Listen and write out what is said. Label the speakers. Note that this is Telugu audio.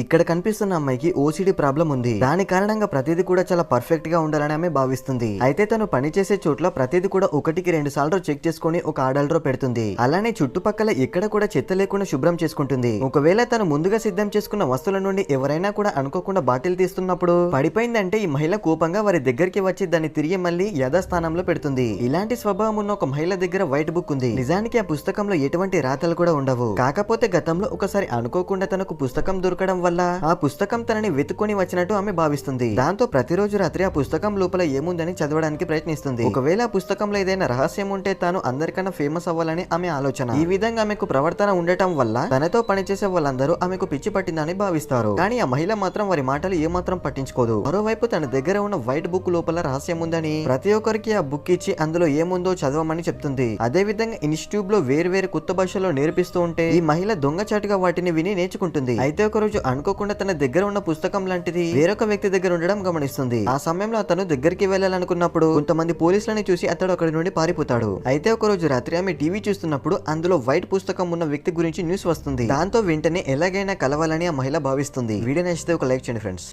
Speaker 1: ఇక్కడ కనిపిస్తున్న అమ్మాయికి ఓసిడి ప్రాబ్లం ఉంది. దాని కారణంగా ప్రతిదీ కూడా చాలా పర్ఫెక్ట్ గా ఉండాలని ఆమె భావిస్తుంది. అయితే తను పనిచేసే చోట్ల ప్రతిదీ కూడా 1-2 సార్లు చెక్ చేసుకుని ఒక ఆర్డర్ లో పెడుతుంది. అలానే చుట్టుపక్కల ఎక్కడ కూడా చెత్త లేకుండా శుభ్రం చేసుకుంటుంది. ఒకవేళ తను ముందుగా సిద్ధం చేసుకున్న వస్తువుల నుండి ఎవరైనా కూడా అనుకోకుండా బాటిల్ తీస్తున్నప్పుడు పడిపోయిందంటే ఈ మహిళ కోపంగా వారి దగ్గరికి వచ్చి దాన్ని తిరిగి మళ్ళీ యథాస్థానంలో పెడుతుంది. ఇలాంటి స్వభావం ఉన్న ఒక మహిళ దగ్గర వైట్ బుక్ ఉంది. నిజానికి ఆ పుస్తకంలో ఎటువంటి రాతలు కూడా ఉండవు. కాకపోతే గతంలో ఒకసారి అనుకోకుండా తనకు పుస్తకం దొరకడం వల్ల ఆ పుస్తకం తనని వెతుకొని వచ్చినట్టు ఆమె భావిస్తుంది. దాంతో ప్రతిరోజు రాత్రి ఆ పుస్తకం లోపల ఏముందని చదవడానికి ప్రయత్నిస్తుంది. ఒకవేళ ఆ పుస్తకంలో ఏదైనా రహస్యం ఉంటే తాను అందరికన్నా ఫేమస్ అవ్వాలని ఆమె ఆలోచన. ఈ విధంగా ఆమెకు ప్రవర్తన ఉండటం వల్ల తనతో పనిచేసే వాళ్ళందరూ ఆమెకు పిచ్చి పట్టిందని భావిస్తారు. కానీ ఆ మహిళ మాత్రం వారి మాటలు ఏమాత్రం పట్టించుకోదు. మరోవైపు తన దగ్గర ఉన్న వైట్ బుక్ లోపల రహస్యం ఉందని ప్రతి ఒక్కరికి ఆ బుక్ ఇచ్చి అందులో ఏముందో చదవమని చెప్తుంది. అదే విధంగా ఇన్స్టిట్యూట్ లో వేరు కొత్త భాషలో నేర్పిస్తూ ఉంటే ఈ మహిళ దొంగచాటుగా వాటిని విని నేర్చుకుంటుంది. అయితే ఒక రోజు అనుకోకుండా తన దగ్గర ఉన్న పుస్తకం లాంటిది వేరొక వ్యక్తి దగ్గర ఉండడం గమనిస్తుంది. ఆ సమయంలో అతను దగ్గరికి వెళ్లాలనుకున్నప్పుడు కొంతమంది పోలీసులను చూసి అతడు అక్కడి నుండి పారిపోతాడు. అయితే ఒక రోజు రాత్రి ఆమె టీవీ చూస్తున్నప్పుడు అందులో వైట్ పుస్తకం ఉన్న వ్యక్తి గురించి న్యూస్ వస్తుంది. దాంతో వెంటనే ఎలాగైనా కలవాలని ఆ మహిళ భావిస్తుంది. వీడియో నచ్చితే ఒక లైక్ చేయండి ఫ్రెండ్స్.